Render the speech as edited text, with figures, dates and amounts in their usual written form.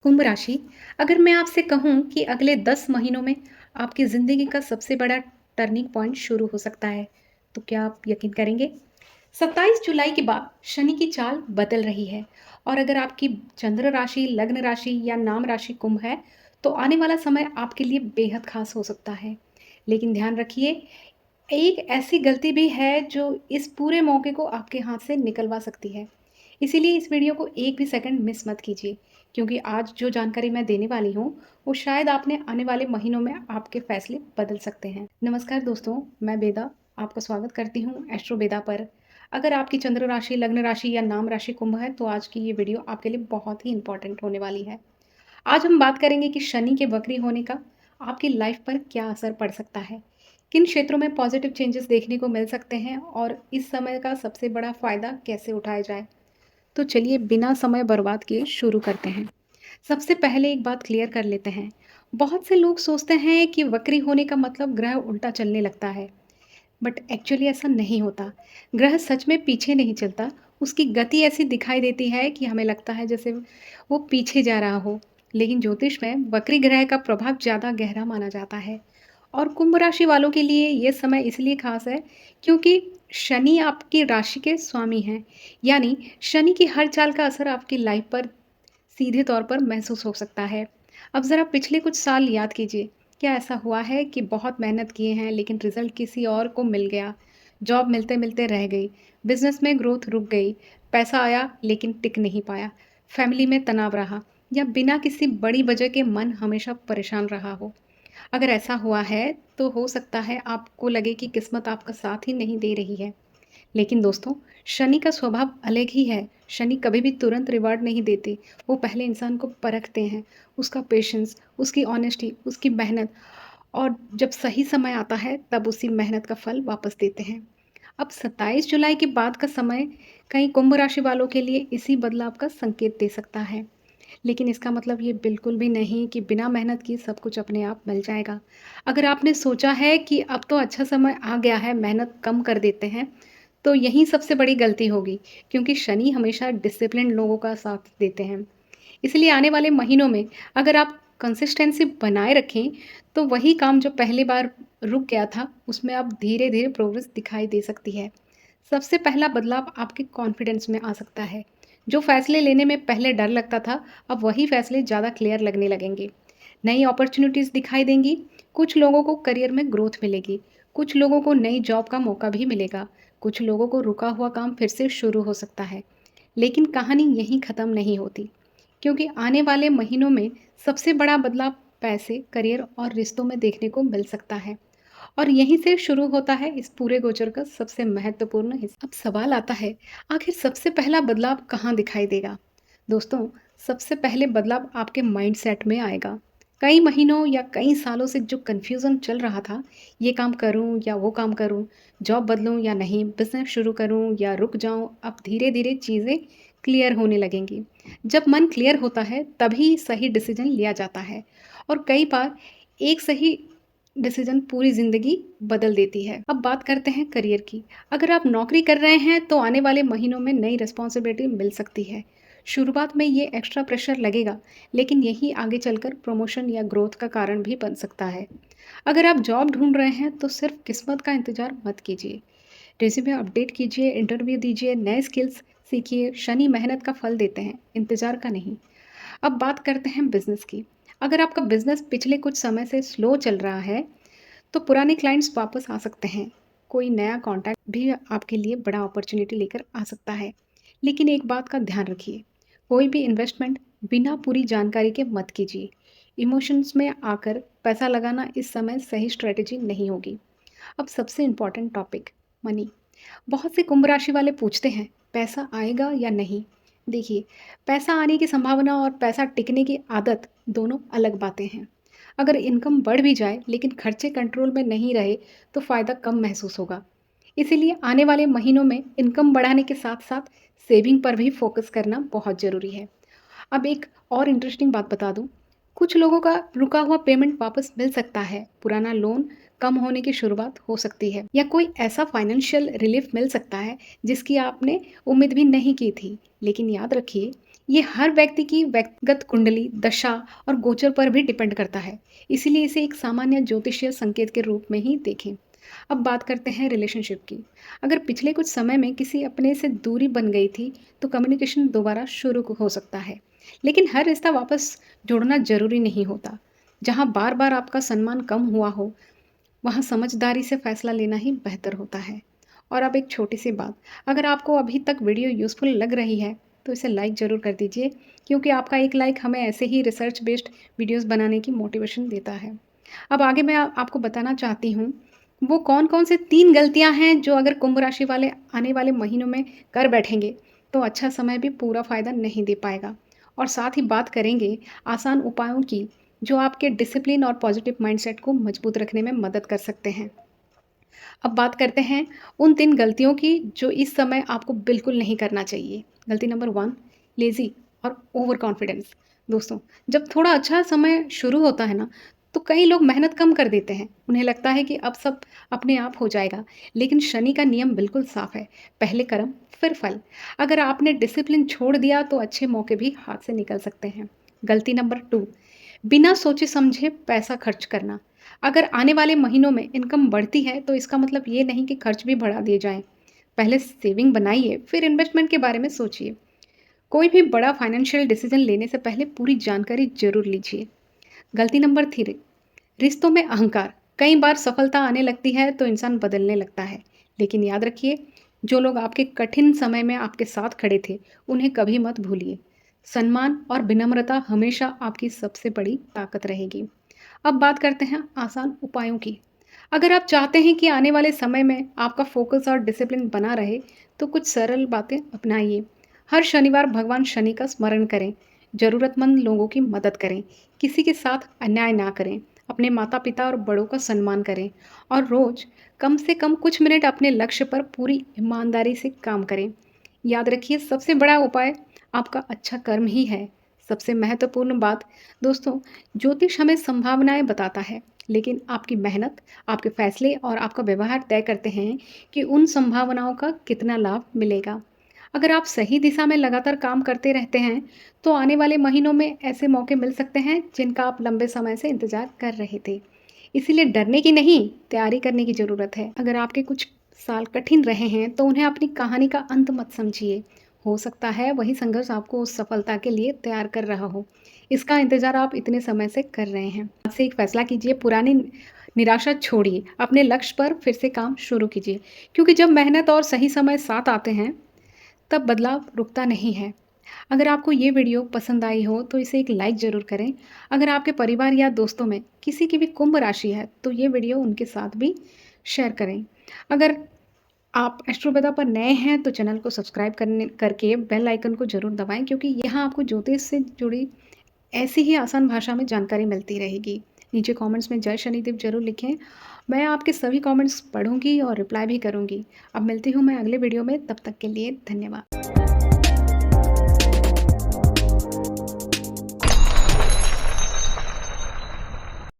कुंभ राशि। अगर मैं आपसे कहूँ कि अगले 10 महीनों में आपकी ज़िंदगी का सबसे बड़ा टर्निंग पॉइंट शुरू हो सकता है, तो क्या आप यकीन करेंगे? 27 जुलाई के बाद शनि की चाल बदल रही है और अगर आपकी चंद्र राशि, लग्न राशि या नाम राशि कुंभ है, तो आने वाला समय आपके लिए बेहद खास हो सकता है। लेकिन ध्यान रखिए, एक ऐसी गलती भी है जो इस पूरे मौके को आपके हाथ से निकलवा सकती है। इसीलिए इस वीडियो को एक भी सेकंड मिस मत कीजिए, क्योंकि आज जो जानकारी मैं देने वाली हूँ, वो शायद आपने आने वाले महीनों में आपके फैसले बदल सकते हैं। नमस्कार दोस्तों, मैं बेदा आपका स्वागत करती हूँ एस्ट्रो बेदा पर। अगर आपकी चंद्र राशि, लग्न राशि या नाम राशि कुंभ है, तो आज की ये वीडियो आपके लिए बहुत ही इंपॉर्टेंट होने वाली है। आज हम बात करेंगे कि शनि के वक्री होने का आपकी लाइफ पर क्या असर पड़ सकता है, किन क्षेत्रों में पॉजिटिव चेंजेस देखने को मिल सकते हैं और इस समय का सबसे बड़ा फ़ायदा कैसे उठाया जाए। तो चलिए बिना समय बर्बाद किए शुरू करते हैं। सबसे पहले एक बात क्लियर कर लेते हैं। बहुत से लोग सोचते हैं कि वक्री होने का मतलब ग्रह उल्टा चलने लगता है, बट एक्चुअली ऐसा नहीं होता। ग्रह सच में पीछे नहीं चलता, उसकी गति ऐसी दिखाई देती है कि हमें लगता है जैसे वो पीछे जा रहा हो। लेकिन ज्योतिष में वक्री ग्रह का प्रभाव ज़्यादा गहरा माना जाता है और कुंभ राशि वालों के लिए ये समय इसलिए खास है क्योंकि शनि आपकी राशि के स्वामी हैं। यानी शनि की हर चाल का असर आपकी लाइफ पर सीधे तौर पर महसूस हो सकता है। अब ज़रा पिछले कुछ साल याद कीजिए, क्या ऐसा हुआ है कि बहुत मेहनत किए हैं लेकिन रिज़ल्ट किसी और को मिल गया? जॉब मिलते-मिलते रह गई, बिज़नेस में ग्रोथ रुक गई, पैसा आया लेकिन टिक नहीं पाया, फैमिली में तनाव रहा या बिना किसी बड़ी वजह के मन हमेशा परेशान रहा हो? अगर ऐसा हुआ है, तो हो सकता है आपको लगे कि किस्मत आपका साथ ही नहीं दे रही है। लेकिन दोस्तों, शनि का स्वभाव अलग ही है। शनि कभी भी तुरंत रिवार्ड नहीं देते। वो पहले इंसान को परखते हैं, उसका पेशेंस, उसकी ऑनेस्टी, उसकी मेहनत और जब सही समय आता है तब उसी मेहनत का फल वापस देते हैं। अब 27 जुलाई के बाद का समय कई कुंभ राशि वालों के लिए इसी बदलाव का संकेत दे सकता है। लेकिन इसका मतलब ये बिल्कुल भी नहीं कि बिना मेहनत किए सब कुछ अपने आप मिल जाएगा। अगर आपने सोचा है कि अब तो अच्छा समय आ गया है, मेहनत कम कर देते हैं, तो यही सबसे बड़ी गलती होगी, क्योंकि शनि हमेशा डिसिप्लिन्ड लोगों का साथ देते हैं। इसलिए आने वाले महीनों में अगर आप कंसिस्टेंसी बनाए रखें, तो वही काम जो पहली बार रुक गया था, उसमें अब धीरे-धीरे प्रोग्रेस दिखाई दे सकती है। सबसे पहला बदलाव आपके कॉन्फिडेंस में आ सकता है। जो फैसले लेने में पहले डर लगता था, अब वही फैसले ज़्यादा क्लियर लगने लगेंगे। नई अपॉर्च्युनिटीज़ दिखाई देंगी, कुछ लोगों को करियर में ग्रोथ मिलेगी, कुछ लोगों को नई जॉब का मौका भी मिलेगा, कुछ लोगों को रुका हुआ काम फिर से शुरू हो सकता है। लेकिन कहानी यहीं ख़त्म नहीं होती, क्योंकि आने वाले महीनों में सबसे बड़ा बदलाव पैसे, करियर और रिश्तों में देखने को मिल सकता है। और यहीं से शुरू होता है इस पूरे गोचर का सबसे महत्वपूर्ण हिस्सा। अब सवाल आता है, आखिर सबसे पहला बदलाव कहाँ दिखाई देगा? दोस्तों, सबसे पहले बदलाव आपके माइंडसेट में आएगा। कई महीनों या कई सालों से जो कन्फ्यूज़न चल रहा था, ये काम करूँ या वो काम करूँ, जॉब बदलूँ या नहीं, बिज़नेस शुरू करूँ या रुक जाऊँ, अब धीरे-धीरे चीज़ें क्लियर होने लगेंगी। जब मन क्लियर होता है, तभी सही डिसीजन लिया जाता है और कई बार एक सही डिसीजन पूरी ज़िंदगी बदल देती है। अब बात करते हैं करियर की। अगर आप नौकरी कर रहे हैं तो आने वाले महीनों में नई रिस्पॉन्सिबिलिटी मिल सकती है। शुरुआत में ये एक्स्ट्रा प्रेशर लगेगा, लेकिन यही आगे चलकर प्रमोशन या ग्रोथ का कारण भी बन सकता है। अगर आप जॉब ढूंढ रहे हैं तो सिर्फ किस्मत का इंतज़ार मत कीजिए। रिज्यूमे अपडेट कीजिए, इंटरव्यू दीजिए, नए स्किल्स सीखिए। शनि मेहनत का फल देते हैं, इंतज़ार का नहीं। अब बात करते हैं बिज़नेस की। अगर आपका बिज़नेस पिछले कुछ समय से स्लो चल रहा है, तो पुराने क्लाइंट्स वापस आ सकते हैं। कोई नया कॉन्टैक्ट भी आपके लिए बड़ा अपॉर्च्युनिटी लेकर आ सकता है। लेकिन एक बात का ध्यान रखिए, कोई भी इन्वेस्टमेंट बिना पूरी जानकारी के मत कीजिए। इमोशंस में आकर पैसा लगाना इस समय सही स्ट्रैटेजी नहीं होगी। अब सबसे इम्पोर्टेंट टॉपिक, मनी। बहुत से कुंभ राशि वाले पूछते हैं, पैसा आएगा या नहीं? देखिए, पैसा आने की संभावना और पैसा टिकने की आदत दोनों अलग बातें हैं। अगर इनकम बढ़ भी जाए लेकिन खर्चे कंट्रोल में नहीं रहे, तो फ़ायदा कम महसूस होगा। इसीलिए आने वाले महीनों में इनकम बढ़ाने के साथ साथ सेविंग पर भी फोकस करना बहुत ज़रूरी है। अब एक और इंटरेस्टिंग बात बता दूँ, कुछ लोगों का रुका हुआ पेमेंट वापस मिल सकता है, पुराना लोन कम होने की शुरुआत हो सकती है या कोई ऐसा फाइनेंशियल रिलीफ मिल सकता है जिसकी आपने उम्मीद भी नहीं की थी। लेकिन याद रखिए, ये हर व्यक्ति की व्यक्तिगत कुंडली, दशा और गोचर पर भी डिपेंड करता है। इसीलिए इसे एक सामान्य ज्योतिषीय संकेत के रूप में ही देखें। अब बात करते हैं रिलेशनशिप की। अगर पिछले कुछ समय में किसी अपने से दूरी बन गई थी, तो कम्युनिकेशन दोबारा शुरू हो सकता है। लेकिन हर रिश्ता वापस जोड़ना ज़रूरी नहीं होता। जहाँ बार-बार आपका सम्मान कम हुआ हो, वहाँ समझदारी से फैसला लेना ही बेहतर होता है। और अब एक छोटी सी बात, अगर आपको अभी तक वीडियो यूज़फुल लग रही है, तो इसे लाइक ज़रूर कर दीजिए, क्योंकि आपका एक लाइक हमें ऐसे ही रिसर्च बेस्ड वीडियोज़ बनाने की मोटिवेशन देता है। अब आगे मैं आपको बताना चाहती हूँ, वो कौन-कौन से 3 गलतियाँ हैं जो अगर कुंभ राशि वाले आने वाले महीनों में कर बैठेंगे, तो अच्छा समय भी पूरा फ़ायदा नहीं दे पाएगा। और साथ ही बात करेंगे आसान उपायों की, जो आपके डिसिप्लिन और पॉजिटिव माइंडसेट को मजबूत रखने में मदद कर सकते हैं। अब बात करते हैं उन 3 गलतियों की जो इस समय आपको बिल्कुल नहीं करना चाहिए। गलती नंबर 1, लेज़ी और ओवर कॉन्फिडेंस। दोस्तों, जब थोड़ा अच्छा समय शुरू होता है ना, तो कई लोग मेहनत कम कर देते हैं। उन्हें लगता है कि अब सब अपने आप हो जाएगा, लेकिन शनि का नियम बिल्कुल साफ है, पहले कर्म फिर फल। अगर आपने डिसिप्लिन छोड़ दिया तो अच्छे मौके भी हाथ से निकल सकते हैं। गलती नंबर 2, बिना सोचे समझे पैसा खर्च करना। अगर आने वाले महीनों में इनकम बढ़ती है, तो इसका मतलब ये नहीं कि खर्च भी बढ़ा दिए जाएँ। पहले सेविंग बनाइए, फिर इन्वेस्टमेंट के बारे में सोचिए। कोई भी बड़ा फाइनेंशियल डिसीजन लेने से पहले पूरी जानकारी ज़रूर लीजिए। गलती नंबर 3, रिश्तों में अहंकार। कई बार सफलता आने लगती है तो इंसान बदलने लगता है। लेकिन याद रखिए, जो लोग आपके कठिन समय में आपके साथ खड़े थे, उन्हें कभी मत भूलिए। सम्मान और विनम्रता हमेशा आपकी सबसे बड़ी ताकत रहेगी। अब बात करते हैं आसान उपायों की। अगर आप चाहते हैं कि आने वाले समय में आपका फोकस और डिसिप्लिन बना रहे, तो कुछ सरल बातें अपनाइए। हर शनिवार भगवान शनि का स्मरण करें, ज़रूरतमंद लोगों की मदद करें, किसी के साथ अन्याय ना करें, अपने माता-पिता और बड़ों का सम्मान करें और रोज़ कम से कम कुछ मिनट अपने लक्ष्य पर पूरी ईमानदारी से काम करें। याद रखिए, सबसे बड़ा उपाय आपका अच्छा कर्म ही है। सबसे महत्वपूर्ण बात दोस्तों, ज्योतिष हमें संभावनाएं बताता है, लेकिन आपकी मेहनत, आपके फैसले और आपका व्यवहार तय करते हैं कि उन संभावनाओं का कितना लाभ मिलेगा। अगर आप सही दिशा में लगातार काम करते रहते हैं, तो आने वाले महीनों में ऐसे मौके मिल सकते हैं जिनका आप लंबे समय से इंतजार कर रहे थे। इसीलिए डरने की नहीं, तैयारी करने की ज़रूरत है। अगर आपके कुछ साल कठिन रहे हैं, तो उन्हें अपनी कहानी का अंत मत समझिए। हो सकता है वही संघर्ष आपको उस सफलता के लिए तैयार कर रहा हो। इसका इंतज़ार आप इतने समय से कर रहे हैं। आज से एक फैसला कीजिए, पुरानी निराशा छोड़िए, अपने लक्ष्य पर फिर से काम शुरू कीजिए। क्योंकि जब मेहनत और सही समय साथ आते हैं, तब बदलाव रुकता नहीं है। अगर आपको ये वीडियो पसंद आई हो, तो इसे एक लाइक ज़रूर करें। अगर आपके परिवार या दोस्तों में किसी की भी कुंभ राशि है, तो ये वीडियो उनके साथ भी शेयर करें। अगर आप एस्ट्रोवेदा पर नए हैं, तो चैनल को सब्सक्राइब करके बेल आइकन को ज़रूर दबाएँ, क्योंकि यहाँ आपको ज्योतिष से जुड़ी ऐसी ही आसान भाषा में जानकारी मिलती रहेगी। नीचे कमेंट्स में जय शनिदेव ज़रूर लिखें। मैं आपके सभी कमेंट्स पढ़ूँगी और रिप्लाई भी करूँगी। अब मिलती हूँ मैं अगले वीडियो में, तब तक के लिए धन्यवाद।